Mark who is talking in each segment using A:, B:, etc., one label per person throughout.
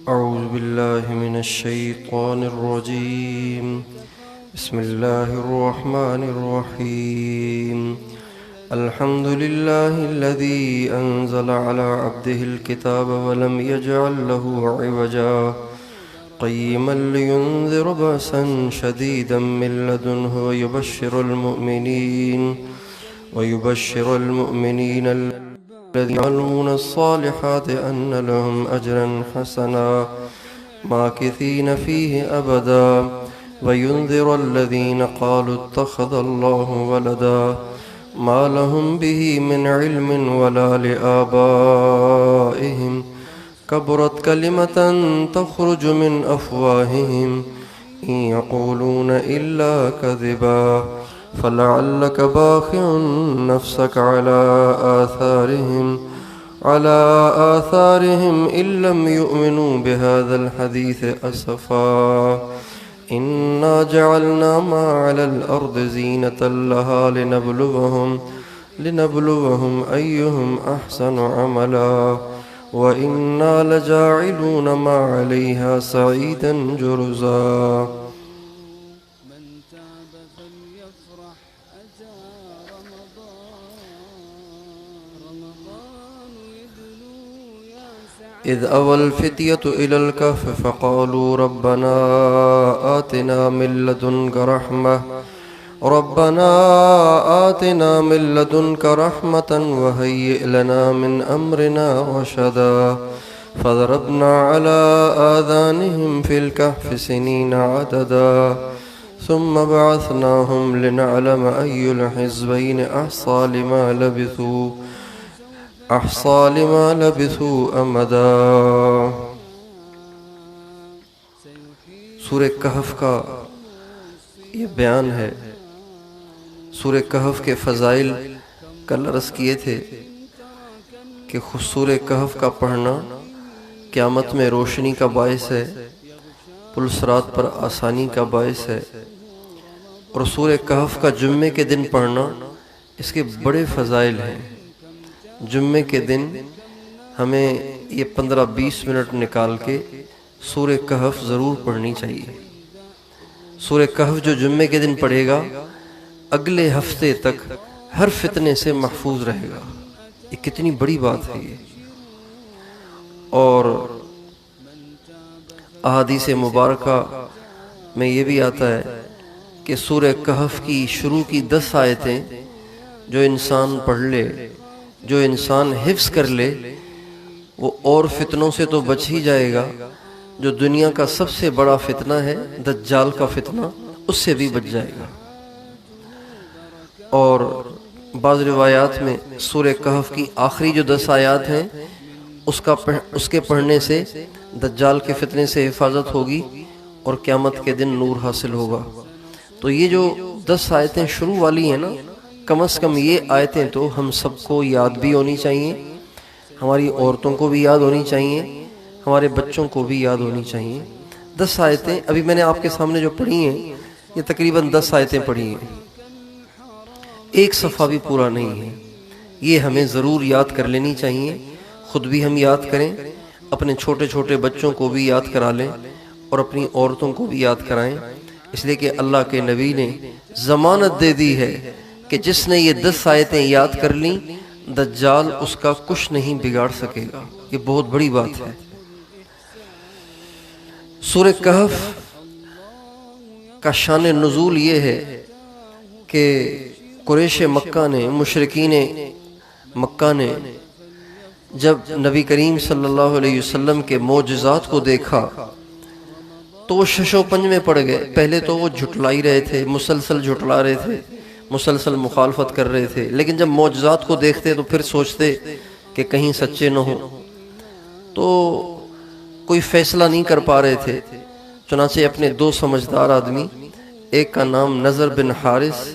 A: أعوذ بالله من الشيطان الرجيم. بسم الله الرحمن الرحيم. الحمد لله الذي أنزل على عبده الكتاب ولم يجعل له عوجا قيما لينذر بأسا شديدا من لدنه ويبشر المؤمنين الذين يعملون الصالحات أن لهم أجرا حسنا ماكثين فيه أبدا وينذر الذين قالوا اتخذ الله ولدا ما لهم به من علم ولا لآبائهم كبرت كلمة تخرج من أفواههم إن يقولون إلا كذبا فلعلك باخع نفسك على آثارهم إن لم يؤمنوا بهذا الحديث أسفا إنا جعلنا ما على الأرض زينة لها لنبلوهم أيهم أحسن عملا وإنا لجاعلون ما عليها صعيدا جرزا. إذ أوى الفتية إلى الكهف فقالوا ربنا آتنا من لدنك رحمة وهيئ لنا من أمرنا رشدا فضربنا على آذانهم في الكهف سنين عددا ثم بعثناهم لنعلم أي الحزبين أحصى لما لبثوا امدا. سورہ کہف کا یہ بیان ہے. سورہ کہف کے فضائل کل عرض کیے تھے کہ سورہ کہف کا پڑھنا قیامت میں روشنی کا باعث ہے، پل صراط پر آسانی کا باعث ہے، اور سورہ کہف کا جمعے کے دن پڑھنا اس کے بڑے فضائل ہیں. جمعے کے دن ہمیں یہ 15-20 منٹ نکال کے سورہ کہف ضرور پڑھنی چاہیے. سورہ کہف جو جمعے کے دن پڑھے گا اگلے ہفتے تک ہر فتنے سے محفوظ رہے گا. یہ کتنی بڑی بات ہے یہ. اور احادیث مبارکہ میں یہ بھی آتا ہے کہ سورہ کہف کی شروع کی 10 آیتیں جو انسان پڑھ لے، جو انسان حفظ کر لے، وہ اور فتنوں سے تو بچ ہی جائے گا. جو دنیا کا سب سے بڑا فتنہ ہے دجال کا فتنہ، اس سے بھی بچ جائے گا. اور بعض روایات میں سورہ کہف کی آخری جو 10 آیات ہیں اس کے پڑھنے سے دجال کے فتنے سے حفاظت ہوگی اور قیامت کے دن نور حاصل ہوگا. تو یہ جو 10 آیتیں شروع والی ہیں نا، کم از کم یہ آیتیں تو ہم سب کو یاد بھی ہونی چاہیے، ہماری عورتوں کو بھی یاد ہونی چاہیے، ہمارے بچوں کو بھی یاد ہونی چاہیے. 10 آیتیں ابھی میں نے آپ کے سامنے جو پڑھی ہیں یہ تقریباً 10 آیتیں پڑھی ہیں، ایک صفحہ بھی پورا نہیں ہے. یہ ہمیں ضرور یاد کر لینی چاہیے. خود بھی ہم یاد کریں، اپنے چھوٹے چھوٹے بچوں کو بھی یاد کرا لیں اور اپنی عورتوں کو بھی یاد کرائیں، اس لیے کہ اللہ کے نبی نے ضمانت دے دی ہے کہ جس نے یہ 10 آیتیں یاد کر لیں دجال اس کا کچھ نہیں بگاڑ سکے گا. یہ بہت بڑی بات ہے. سورہ کہف کا شان نزول یہ ہے کہ قریش مکہ نے، مشرکین مکہ نے جب نبی کریم صلی اللہ علیہ وسلم کے معجزات کو دیکھا تو وہ شش و پنج میں پڑ گئے. پہلے تو وہ جھٹلائی رہے تھے، مسلسل جھٹلا رہے تھے، مسلسل مخالفت کر رہے تھے، لیکن جب معجزات کو دیکھتے تو پھر سوچتے کہ کہیں سچے نہ ہوں، تو کوئی فیصلہ نہیں کر پا رہے تھے. چنانچہ اپنے 2 سمجھدار آدمی، ایک کا نام نضر بن حارث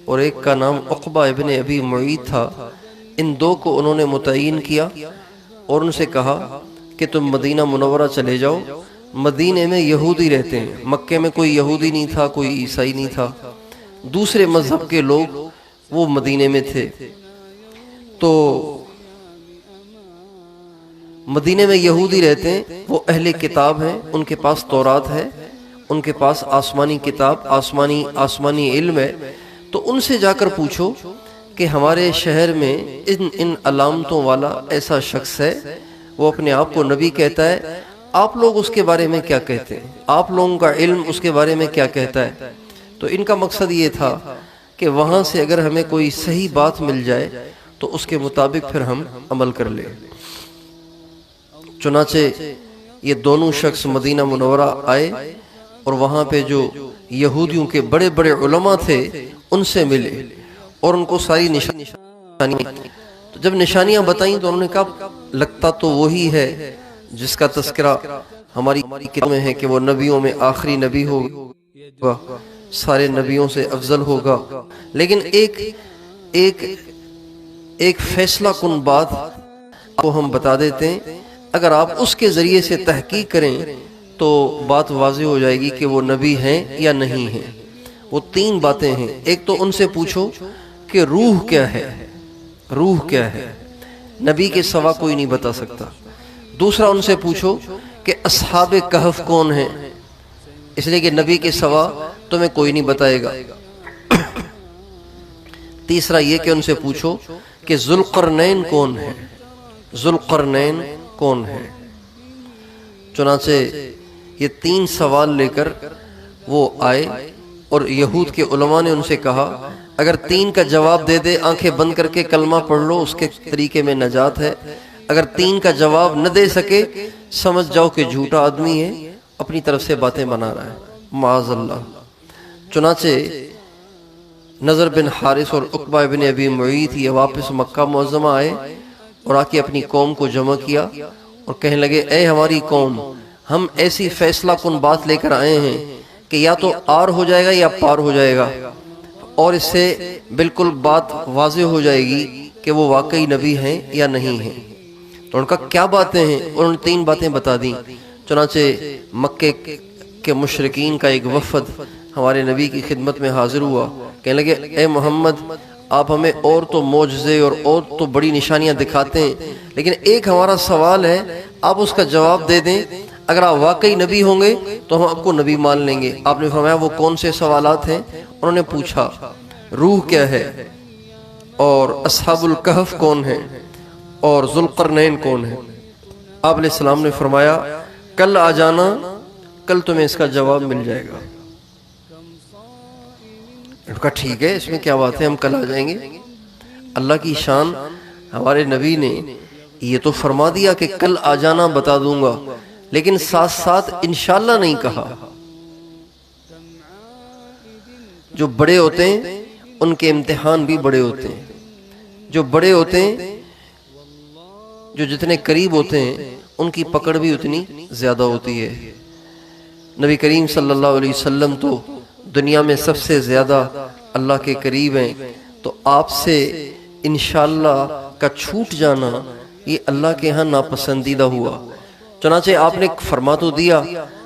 A: اور ایک کا نام عقبہ ابن ابی معیط تھا، ان 2 کو انہوں نے متعین کیا اور ان سے کہا کہ تم مدینہ منورہ چلے جاؤ. مدینے میں یہودی رہتے ہیں، مکے میں کوئی یہودی نہیں تھا، کوئی عیسائی نہیں تھا، دوسرے مذہب کے لوگ وہ مدینے میں تھے. تو مدینے میں یہودی رہتے ہیں، وہ اہل کتاب ہیں، ان کے پاس تورات ہے، ان کے پاس آسمانی کتاب، آسمانی علم ہے، تو ان سے جا کر پوچھو کہ ہمارے شہر میں ان علامتوں والا ایسا شخص ہے، وہ اپنے آپ کو نبی کہتا ہے، آپ لوگ اس کے بارے میں کیا کہتے ہیں؟ آپ لوگوں کا علم اس کے بارے میں کیا کہتا ہے؟ تو ان کا مقصد یہ تھا کہ وہاں سے اگر ہمیں کوئی صحیح بات مل جائے تو اس کے مطابق پھر ہم عمل کر لیں۔ چنانچہ یہ دونوں شخص مدینہ منورہ آئے اور وہاں پہ جو یہودیوں کے بڑے بڑے علماء تھے ان سے ملے اور ان کو ساری نشانیاں، تو جب نشانیاں بتائیں تو انہوں نے کہا لگتا تو وہی ہے جس کا تذکرہ ہماری کتاب میں ہے کہ وہ نبیوں میں آخری نبی ہوگا، سارے نبیوں سے افضل ہوگا، لیکن ایک فیصلہ کن بات کو ہم بتا دیتے ہیں، اگر آپ اس کے ذریعے سے تحقیق کریں تو بات واضح ہو جائے گی کہ وہ نبی ہیں یا نہیں ہیں۔ وہ 3 باتیں ہیں۔ ایک تو ان سے پوچھو کہ روح کیا ہے، روح کیا ہے، نبی کے سوا کوئی نہیں بتا سکتا۔ دوسرا ان سے پوچھو کہ اصحاب کہف کون ہیں، اس لیے کہ نبی کے سوا تمہیں کوئی نہیں بتائے گا۔ تیسرا یہ کہ ان سے پوچھو کہ ذوالقرنین کون ہے، ذوالقرنین کون ہے۔ چنانچہ یہ 3 سوال لے کر وہ آئے اور یہود کے علماء نے ان سے کہا اگر 3 کا جواب دے دے، آنکھیں بند کر کے کلمہ پڑھ لو، اس کے طریقے میں نجات ہے۔ اگر 3 کا جواب نہ دے سکے، سمجھ جاؤ کہ جھوٹا آدمی ہے، اپنی طرف سے باتیں بنا رہا ہے، معاذ اللہ۔ چنانچہ نضر بن حارث اور عقبہ بن ابی معیط یہ واپس مکہ معظمہ آئے اور آ کے اپنی قوم کو جمع کیا اور کہنے لگے اے ہماری قوم، ہم ایسی فیصلہ کن بات لے کر آئے ہیں کہ یا تو آر ہو جائے گا یا پار ہو جائے گا، اور اس سے بالکل بات واضح ہو جائے گی کہ وہ واقعی نبی ہیں یا نہیں ہیں۔ تو ان کا کیا باتیں ہیں؟ انہوں نے 3 باتیں بتا دیں۔ چنانچہ مکے کے مشرکین کا ایک وفد ہمارے نبی کی خدمت میں حاضر ہوا، کہنے لگے اے محمد، آپ ہمیں اور تو معجزے اور تو بڑی نشانیاں دکھاتے ہیں، لیکن ایک ہمارا سوال ہے، آپ اس کا جواب دے دیں، اگر آپ واقعی نبی ہوں گے تو ہم آپ کو نبی مان لیں گے۔ آپ نے فرمایا وہ کون سے سوالات ہیں؟ انہوں نے پوچھا روح کیا ہے، اور اصحاب الکہف کون ہیں، اور ذوالقرنین کون ہیں۔ آپ علیہ السلام نے فرمایا کل آ جانا، کل تمہیں اس کا جواب مل جائے گا۔ انہوں نے کہا ٹھیک ہے، اس میں کیا بات ہے، ہم کل آ جائیں گے۔ اللہ کی شان، ہمارے نبی نے یہ تو فرما دیا کہ کل آ جانا بتا دوں گا، لیکن ساتھ ساتھ انشاءاللہ نہیں کہا۔ جو بڑے ہوتے ہیں ان کے امتحان بھی بڑے ہوتے ہیں، جو بڑے ہوتے ہیں، جو جتنے قریب ہوتے ہیں ان کی پکڑ بھی اتنی زیادہ ہوتی ہے۔ نبی کریم صلی اللہ علیہ وسلم تو دنیا میں سب سے زیادہ اللہ کے قریب ہیں، تو آپ سے انشاءاللہ کا چھوٹ جانا یہ اللہ کے ہاں ناپسندیدہ ہوا۔ چنانچہ آپ نے فرما تو دیا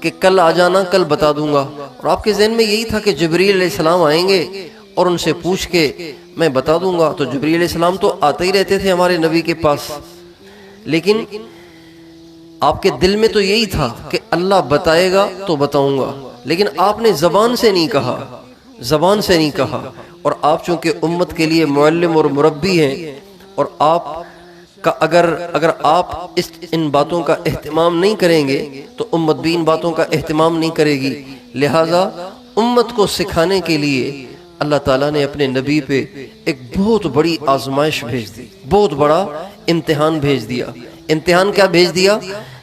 A: کہ کل آ جانا، کل بتا دوں گا، اور آپ کے ذہن میں یہی تھا کہ جبریل علیہ السلام آئیں گے اور ان سے پوچھ کے میں بتا دوں گا۔ تو جبریل علیہ السلام تو آتے ہی رہتے تھے ہمارے نبی کے پاس، لیکن آپ کے دل میں تو یہی تھا کہ اللہ بتائے گا تو بتاؤں گا، لیکن آپ نے زبان سے نہیں کہا، زبان سے نہیں کہا۔ اور آپ چونکہ امت کے لیے معلم اور مربی ہیں، اور آپ کا اگر آپ ان باتوں کا اہتمام نہیں کریں گے تو امت بھی ان باتوں کا اہتمام نہیں کرے گی، لہٰذا امت کو سکھانے کے لیے اللہ تعالیٰ نے اپنے نبی پہ ایک بہت بڑی آزمائش بھیج دی، بہت بڑا امتحان بھیج دیا۔ امتحان کیا بھیج دیا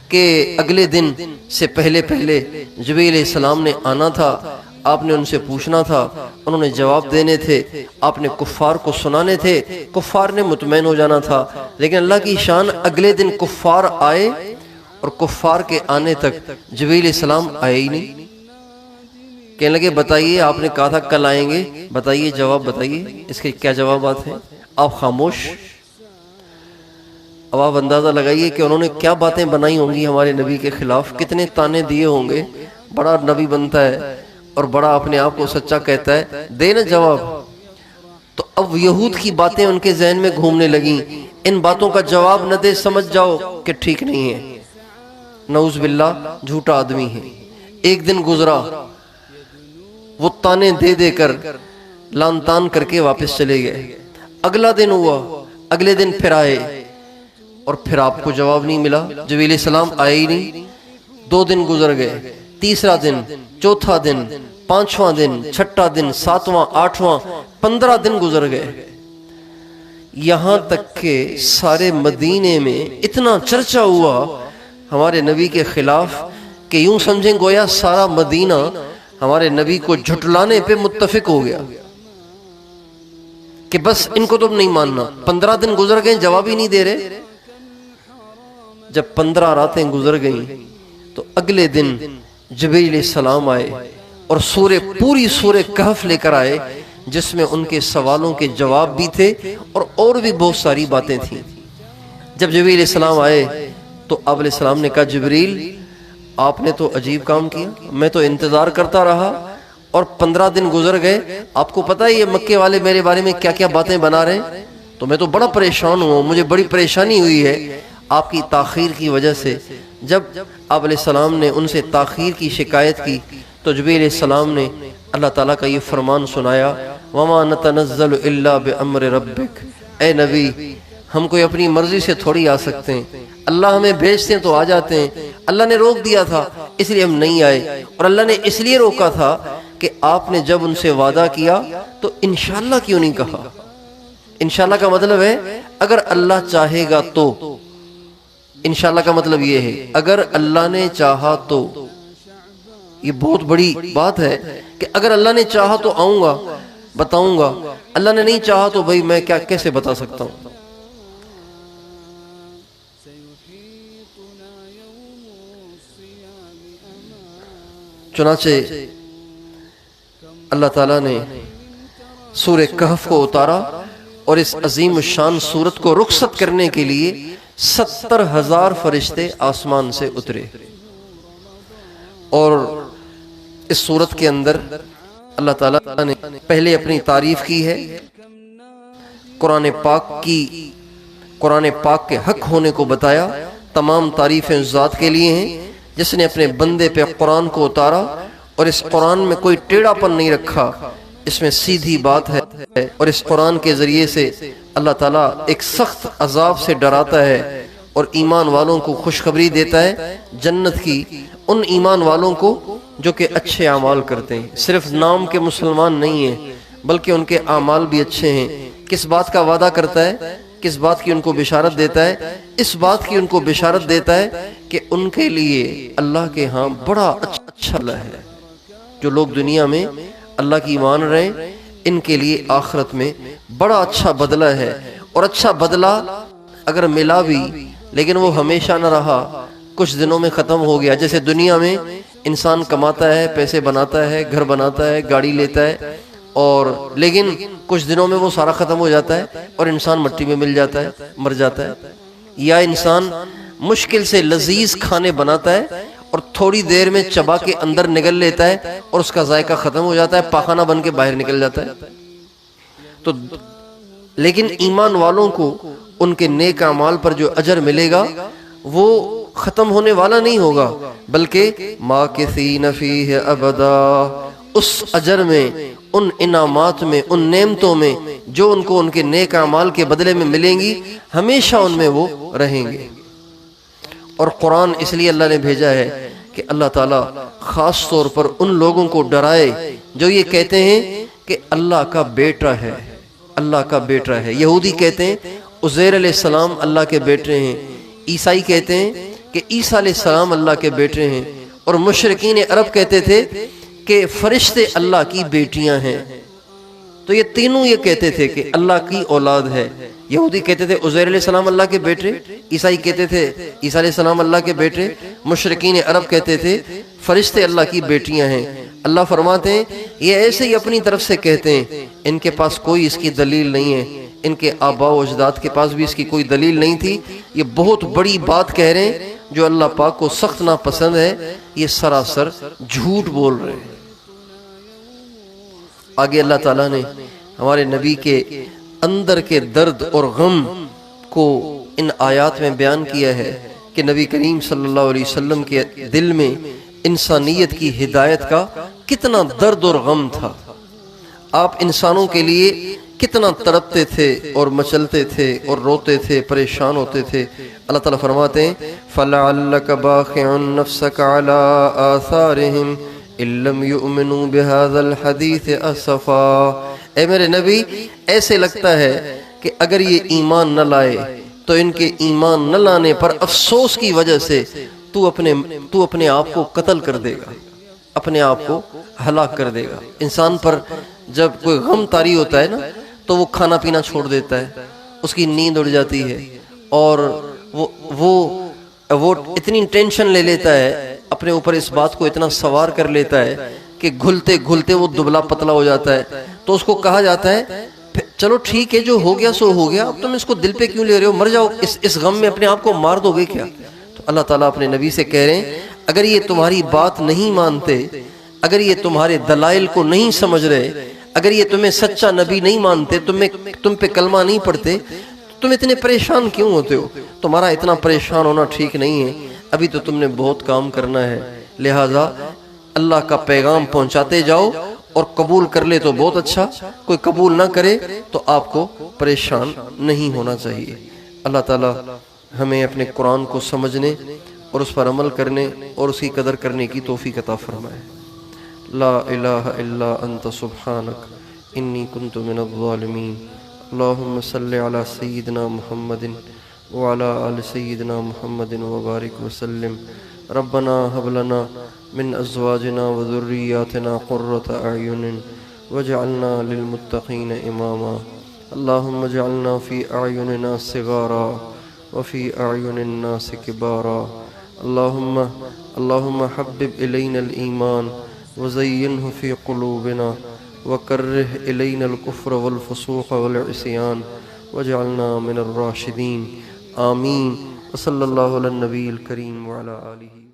A: کہ اگلے دن سے پہلے جبریل علیہ السلام نے آنا تھا، آپ نے ان سے پوچھنا تھا، انہوں نے جواب دینے تھے، آپ نے کفار کو سنانے تھے، کفار نے مطمئن ہو جانا تھا۔ لیکن اللہ کی شان، اگلے دن کفار آئے اور کفار کے آنے تک جبریل علیہ السلام آئے ہی نہیں۔ کہنے لگے بتائیے، آپ نے کہا تھا کل آئیں گے، بتائیے جواب بتائیے، اس کے کیا جوابات ہیں؟ آپ خاموش۔ اب آپ اندازہ لگائیے کہ انہوں نے کیا باتیں بنائی ہوں گی ہمارے نبی کے خلاف، کتنے تانے دیے ہوں گے۔ بڑا نبی بنتا ہے اور بڑا اپنے آپ کو سچا کہتا ہے، دے نا جواب۔ تو اب یہود کی باتیں ان کے ذہن میں گھومنے لگیں، ان باتوں کا جواب نہ دے سمجھ جاؤ کہ ٹھیک نہیں ہے، نعوذ باللہ جھوٹا آدمی ہے۔ ایک دن گزرا، وہ تانے دے دے کر لان تان کر کے واپس چلے گئے۔ اگلا دن ہوا، اگلے دن پھر آئے اور پھر آپ کو جواب نہیں ملا، جبریل علیہ السلام آئے ہی نہیں۔ 2 دن گزر گئے، تیسرا دن، چوتھا دن، 5واں دن، 6واں دن، 7واں، 8واں، 15 دن گزر گئے، یہاں تک کہ سارے مدینے میں اتنا چرچا ہوا ہمارے نبی کے خلاف کہ یوں سمجھیں گویا سارا مدینہ ہمارے نبی کو جھٹلانے پہ متفق ہو گیا کہ بس ان کو تم نہیں ماننا۔ 15 دن گزر گئے، جواب ہی نہیں دے رہے۔ جب 15 راتیں گزر گئیں تو اگلے دن جبریل علیہ السلام آئے اور پوری سورہ کہف لے کر آئے، جس میں ان کے سوالوں کے جواب بھی تھے اور بھی بہت ساری باتیں تھیں۔ جب جبریل علیہ السلام آئے تو آپ علیہ السلام نے کہا جبریل آپ نے تو عجیب کام کیا، میں تو انتظار کرتا رہا اور 15 دن گزر گئے، آپ کو پتہ ہے یہ مکے والے میرے بارے میں کیا کیا باتیں بنا رہے ہیں، تو میں تو بڑا پریشان ہوں، مجھے بڑی پریشانی ہوئی ہے آپ کی تاخیر کی وجہ سے۔ جب آپ علیہ السلام نے ان سے تاخیر کی شکایت کی تو جبریل علیہ السلام نے اللہ تعالیٰ کا یہ فرمان سنایا، وَمَا نَتَنَزَّلُ إِلَّا بِأَمْرِ رَبِّكَ، اے نبی ہم کوئی اپنی مرضی سے تھوڑی آ سکتے ہیں، اللہ ہمیں بھیجتے ہیں تو آ جاتے ہیں۔ اللہ نے روک دیا تھا اس لیے ہم نہیں آئے، اور اللہ نے اس لیے روکا تھا کہ آپ نے جب ان سے وعدہ کیا تو انشاءاللہ کیوں نہیں کہا۔ انشاءاللہ کا مطلب ہے اگر اللہ چاہے گا تو، انشاءاللہ کا مطلب یہ ہے اگر اللہ نے چاہا تو۔ یہ بہت بڑی بات ہے کہ اگر اللہ نے چاہا تو آؤں گا، بتاؤں گا، اللہ نے نہیں چاہا تو بھائی میں کیسے بتا سکتا ہوں۔ چنانچہ اللہ تعالیٰ نے سورہ کہف کو اتارا اور اس عظیم الشان سورت کو رخصت کرنے کے لیے 70,000 فرشتے آسمان سے اترے، اور اس سورت کے اندر اللہ تعالیٰ نے پہلے اپنی تعریف کی ہے، قرآن پاک کے حق ہونے کو بتایا۔ تمام تعریفیں اس ذات کے لیے ہیں جس نے اپنے بندے پہ قرآن کو اتارا اور اس قرآن میں کوئی ٹیڑھا پن نہیں رکھا، اس میں سیدھی بات ہے، اور اس قرآن کے ذریعے سے اللہ تعالیٰ ایک سخت عذاب سے ڈراتا ہے اور ایمان والوں کو خوشخبری دیتا ہے جنت کی، ان ایمان والوں کو جو کہ اچھے اعمال کرتے ہیں، صرف نام کے مسلمان نہیں ہیں بلکہ ان کے اعمال بھی اچھے ہیں۔ کس بات کا وعدہ کرتا ہے، کس بات کی ان کو بشارت دیتا ہے؟ اس بات کی ان کو بشارت دیتا ہے کہ ان کے لیے اللہ کے ہاں بڑا اچھا ہے۔ جو لوگ دنیا میں اللہ کی مان رہے ہیں ان کے لیے آخرت میں بڑا اچھا بدلہ ہے، اور اچھا بدلہ اگر ملا بھی لیکن وہ ہمیشہ نہ رہا، کچھ دنوں میں ختم ہو گیا۔ جیسے دنیا میں انسان کماتا ہے، پیسے بناتا ہے، گھر بناتا ہے، گاڑی لیتا ہے، اور لیکن کچھ دنوں میں وہ سارا ختم ہو جاتا ہے اور انسان مٹی میں مل جاتا ہے، مر جاتا ہے۔ یا انسان مشکل سے لذیذ کھانے بناتا ہے اور تھوڑی دیر میں چبا کے اندر نگل لیتا ہے اور اس کا ذائقہ ختم ہو جاتا ہے، پاخانہ بن کے باہر نکل جاتا ہے۔ تو لیکن ایمان والوں کو ان کے نیک اعمال پر جو اجر ملے گا وہ ختم ہونے والا نہیں ہوگا، بلکہ ماکثین فیہ ابدا، اس اجر میں، ان انعامات میں، ان نعمتوں میں جو ان کو ان کے نیک اعمال کے بدلے میں ملیں گی، ہمیشہ ان میں وہ رہیں گے۔ اور قرآن اس لیے اللہ نے بھیجا ہے کہ اللہ تعالیٰ خاص طور پر ان لوگوں کو ڈرائے جو یہ کہتے ہیں کہ اللہ کا بیٹا ہے، اللہ کا بیٹا ہے۔ یہودی کہتے ہیں عزیر علیہ السلام اللہ کے بیٹے ہیں، عیسائی کہتے ہیں کہ عیسیٰ علیہ السلام اللہ کے بیٹے ہیں، اور مشرکین عرب کہتے تھے کہ فرشتے اللہ کی بیٹیاں ہیں۔ تو یہ تینوں یہ کہتے تھے کہ اللہ کی اولاد ہے۔ یہودی کہتے تھے عزیر علیہ السلام اللہ کے بیٹے، عیسائی کہتے تھے عیسیٰ علیہ السلام اللہ کے بیٹے، مشرکین عرب کہتے تھے فرشتے اللہ کی بیٹیاں ہیں۔ اللہ فرماتے ہیں یہ ایسے ہی اپنی طرف سے کہتے ہیں، ان کے پاس کوئی اس کی دلیل نہیں ہے، ان کے آباء و اجداد کے پاس بھی اس کی کوئی دلیل نہیں تھی۔ یہ بہت بڑی بات کہہ رہے ہیں جو اللہ پاک کو سخت ناپسند ہے، یہ سراسر جھوٹ بول رہے ہیں۔ آگے اللہ تعالیٰ نے ہمارے نبی کے اندر کے درد اور غم کو ان آیات میں بیان کیا ہے کہ نبی کریم صلی اللہ علیہ وسلم کے دل میں انسانیت کی ہدایت کا کتنا درد اور غم تھا. آپ انسانوں کے لیے کتنا تڑپتے تھے اور مچلتے تھے اور روتے تھے، پریشان ہوتے تھے. اللہ تعالیٰ فرماتے ہیں فَلَعَلَّكَ بَاخِعٌ نَفْسَكَ عَلَىٰ آثَارِهِمْ إِن لَّمْ يُؤْمِنُوا بِهَٰذَا الْحَدِيثِ أَسَفًا. اے میرے نبی، ایسے لگتا ہے کہ اگر یہ ایمان نہ لائے تو ان کے ایمان نہ لانے پر افسوس کی وجہ سے تو اپنے آپ کو قتل کر دے گا، اپنے آپ کو ہلاک کر دے گا. انسان پر جب کوئی غم طاری ہوتا ہے نا تو وہ کھانا پینا چھوڑ دیتا ہے، اس کی نیند اڑ جاتی ہے، اور وہ اتنی ٹینشن لے لیتا ہے اپنے اوپر، اس بات کو اتنا سوار کر لیتا ہے کہ گھلتے گھلتے وہ دبلا پتلا ہو جاتا ہے. تو اس کو کہا جاتا ہے چلو ٹھیک ہے، جو ہو گیا سو ہو گیا، اب تم اس کو دل پہ کیوں لے رہے ہو، مر جاؤ، اس غم میں اپنے آپ کو مار دو گے کیا. تو اللہ تعالیٰ اپنے نبی سے کہہ رہے ہیں اگر یہ تمہاری بات نہیں مانتے، اگر یہ تمہارے دلائل کو نہیں سمجھ رہے، اگر یہ تمہیں سچا نبی نہیں مانتے، تم پہ کلمہ نہیں پڑھتے، تم اتنے پریشان کیوں ہوتے ہو؟ تمہارا اتنا پریشان ہونا ٹھیک نہیں ہے، ابھی تو تم نے بہت کام کرنا ہے. لہٰذا اللہ کا پیغام پہنچاتے جاؤ، اور قبول کر لے تو بہت اچھا، کوئی قبول نہ کرے تو آپ کو پریشان نہیں ہونا چاہیے. اللہ تعالیٰ ہمیں اپنے قرآن کو سمجھنے اور اس پر عمل کرنے اور اس کی قدر کرنے کی توفیق عطا فرمائے. لا الہ الا انت سبحانک انی کنت من الظالمین. اللہم صلی علی سیدنا محمد وعلی آل سیدنا محمد وبارک وسلم. ربنا هب لنا من ازواجنا وذریاتنا قرۃ اعین واجعلنا للمتقین اماما. اللہم اجعلنا فی اعیننا صغارا وفی اعین الناس کبارا. اللہم حبب الینا الایمان وزینہ فی قلوبنا وکرہ الینا الکفر والفسوق والعصیان واجعلنا من الراشدین. آمین. وصلی اللہ علی النبی الکریم وعلی آلہ.